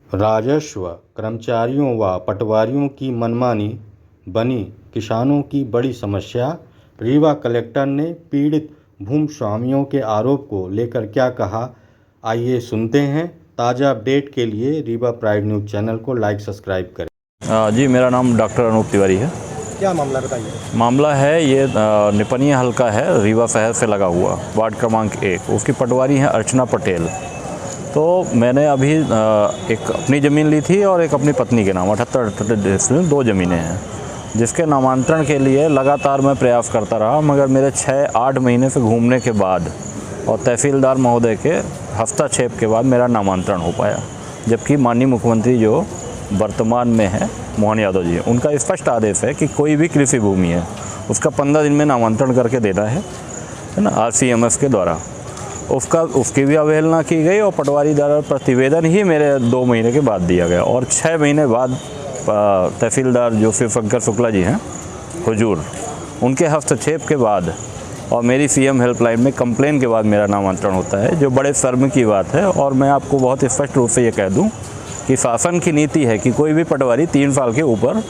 राजस्व कर्मचारियों व पटवारियों की मनमानी बनी किसानों की बड़ी समस्या। रीवा कलेक्टर ने पीड़ित भूस्वामियों के आरोप को लेकर क्या कहा, आइए सुनते हैं। ताज़ा अपडेट के लिए रीवा प्राइड न्यूज़ चैनल को लाइक सब्सक्राइब करें। जी, मेरा नाम डॉक्टर अनूप तिवारी है। क्या मामला बताइए। मामला है ये निपनिया हल्का है, रीवा शहर से लगा हुआ, वार्ड क्रमांक 1। उसकी पटवारी है अर्चना पटेल। तो मैंने अभी एक अपनी ज़मीन ली थी और एक अपनी पत्नी के नाम 78 में 2 ज़मीनें हैं, जिसके नामांतरण के लिए लगातार मैं प्रयास करता रहा, मगर मेरे 6-8 महीने से घूमने के बाद और तहसीलदार महोदय के हस्तक्षेप के बाद मेरा नामांतरण हो पाया। जबकि माननीय मुख्यमंत्री जो वर्तमान में है मोहन यादव जी, उनका स्पष्ट आदेश है कि कोई भी कृषि भूमि है उसका 15 दिन में नामांतरण करके देना है ना, RCMS के द्वारा। उसकी भी अवहेलना की गई और पटवारी द्वारा प्रतिवेदन ही मेरे 2 महीने के बाद दिया गया। और 6 महीने बाद तहसीलदार जो शिवशंकर शुक्ला जी हैं हुजूर, उनके हस्तक्षेप के बाद और मेरी CM हेल्पलाइन में कंप्लेन के बाद मेरा नामांतरण होता है, जो बड़े शर्म की बात है। और मैं आपको बहुत स्पष्ट रूप से ये कह दूं कि शासन की नीति है कि कोई भी पटवारी 3 साल के ऊपर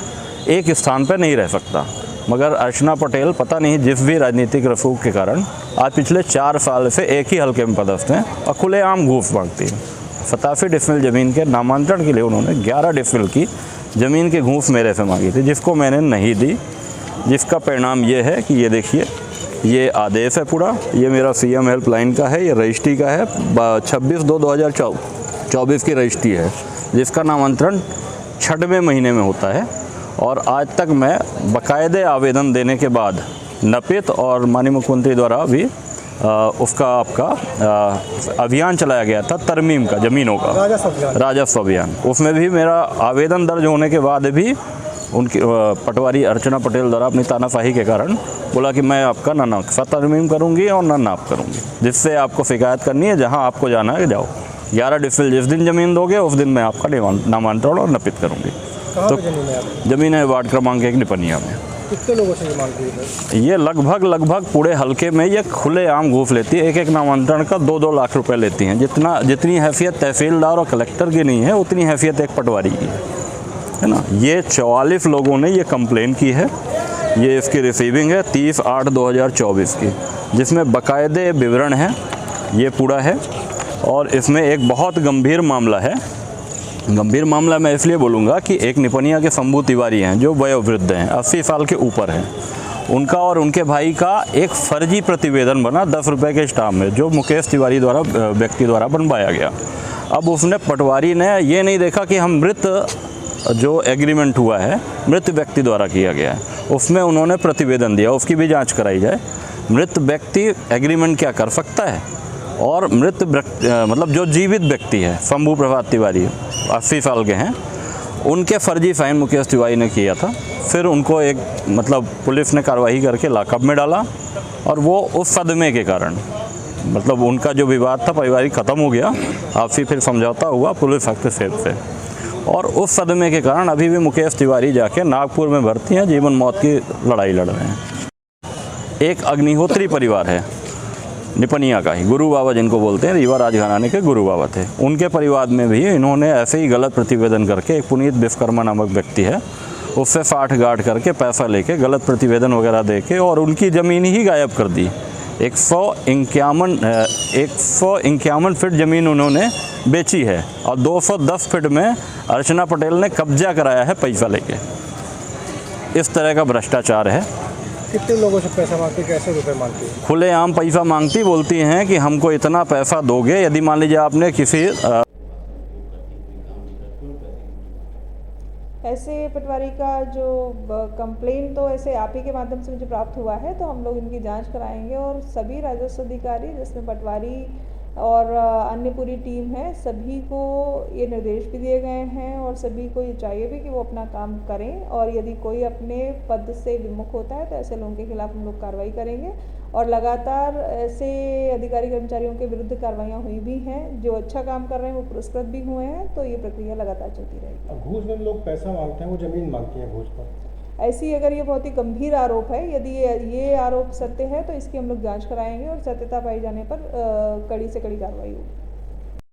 एक स्थान पर नहीं रह सकता, मगर अर्चना पटेल पता नहीं जिस भी राजनीतिक रसूख के कारण आज पिछले 4 साल से एक ही हल्के में पदस्थ हैं और खुलेआम घूस मांगती हैं। 87 डिसमिल ज़मीन के नामांतरण के लिए उन्होंने 11 डिसमिल की ज़मीन के घूस मेरे से मांगी थी, जिसको मैंने नहीं दी। जिसका परिणाम ये है कि ये देखिए, ये आदेश है पूरा, ये मेरा CM हेल्पलाइन का है, ये रजिस्ट्री का है, 26/2/2024 की रजिस्ट्री है, जिसका नामांतरण 6वें महीने में होता है। और आज तक मैं बाकायदे आवेदन देने के बाद नपित और माननीय मुख्यमंत्री द्वारा भी उसका आपका अभियान चलाया गया था, तरमीम का, ज़मीनों का राजस्व अभियान। उसमें भी मेरा आवेदन दर्ज होने के बाद भी उनकी पटवारी अर्चना पटेल द्वारा अपनी तानाशाही के कारण बोला कि मैं आपका ना नक्शा तरमीम करूँगी और ना नाप करूँगी, जिससे आपको शिकायत करनी है, जहाँ आपको जाना है जाओ। 11 डिसमिल जिस दिन ज़मीन दोगे उस दिन मैं आपका नामांतरण और नपित करूँगी। तो ज़मीन है वार्ड क्रमांक 1 निपनिया में। कितने लोगों से ये मांगती है? ये लगभग पूरे हल्के में ये खुलेआम घूस लेती है। एक नामांतरण का 2-2 लाख रुपए लेती हैं। जितनी हैसियत तहसीलदार और कलेक्टर की नहीं है, उतनी हैसियत एक पटवारी की है ना। ये 44 लोगों ने ये कंप्लेन की है। ये इसकी रिसीविंग है 30/8/2024 की, जिसमें बाकायदे विवरण है, ये पूरा है। और इसमें एक बहुत गंभीर मामला है। गंभीर मामला मैं इसलिए बोलूँगा कि एक निपनिया के शंभू तिवारी हैं जो वयोवृद्ध हैं, 80 साल के ऊपर हैं। उनका और उनके भाई का एक फर्जी प्रतिवेदन बना 10 रुपये के स्टाम्प में, जो मुकेश तिवारी व्यक्ति द्वारा बनवाया गया। अब उसने पटवारी ने ये नहीं देखा कि हम मृत जो एग्रीमेंट हुआ है मृत व्यक्ति द्वारा किया गया है, उसमें उन्होंने प्रतिवेदन दिया, उसकी भी जाँच कराई जाए। मृत व्यक्ति एग्रीमेंट क्या कर सकता है, और मृत मतलब जो जीवित व्यक्ति है, शंभू प्रभात तिवारी 80 साल के हैं, उनके फर्जी फाइन मुकेश तिवारी ने किया था। फिर उनको एक मतलब पुलिस ने कार्रवाई करके लॉकअप में डाला, और वो उस सदमे के कारण मतलब उनका जो विवाद था पारिवारिक ख़त्म हो गया, आपसी फिर समझौता हुआ पुलिस हस्तक्षेप से, और उस सदमे के कारण अभी भी मुकेश तिवारी जाके नागपुर में भर्ती हैं, जीवन मौत की लड़ाई लड़ रहे हैं। एक अग्निहोत्री परिवार है निपनिया का ही, गुरु बाबा जिनको बोलते हैं, रीवा राजघराने के गुरु बाबा थे। उनके परिवार में भी इन्होंने ऐसे ही गलत प्रतिवेदन करके, एक पुनीत विश्वकर्मा नामक व्यक्ति है, उससे साठ गांठ करके पैसा लेके गलत प्रतिवेदन वगैरह दे के और उनकी ज़मीन ही गायब कर दी। 151 फीट ज़मीन उन्होंने बेची है, और 210 फीट में अर्चना पटेल ने कब्जा कराया है पैसा लेके। इस तरह का भ्रष्टाचार है। कितने लोगों से पैसा मांगती, कैसे रुपए मांगती है? खुलेआम पैसा मांगती, बोलती हैं कि हमको इतना पैसा दोगे यदि मान लीजिए आपने किसी ऐसे पटवारी का जो कंप्लेन तो ऐसे आप ही के माध्यम से मुझे प्राप्त हुआ है, तो हम लोग इनकी जांच कराएंगे और सभी राजस्व अधिकारी, जिसमें पटवारी और अन्य पूरी टीम है, सभी को ये निर्देश भी दिए गए हैं और सभी को ये चाहिए भी कि वो अपना काम करें। और यदि कोई अपने पद से विमुख होता है तो ऐसे लोगों के खिलाफ हम लोग कार्रवाई करेंगे, और लगातार ऐसे अधिकारी कर्मचारियों के विरुद्ध कार्रवाइयाँ हुई भी हैं। जो अच्छा काम कर रहे हैं वो पुरस्कृत भी हुए हैं, तो ये प्रक्रिया लगातार चलती रहेगी। घूस में लोग पैसा मांगते हैं, वो ज़मीन मांगती है घूस पर। ऐसी अगर ये बहुत ही गंभीर आरोप है, यदि ये आरोप सत्य है तो इसकी हम लोग जांच कराएंगे और सत्यता पाई जाने पर कड़ी से कड़ी कार्रवाई होगी।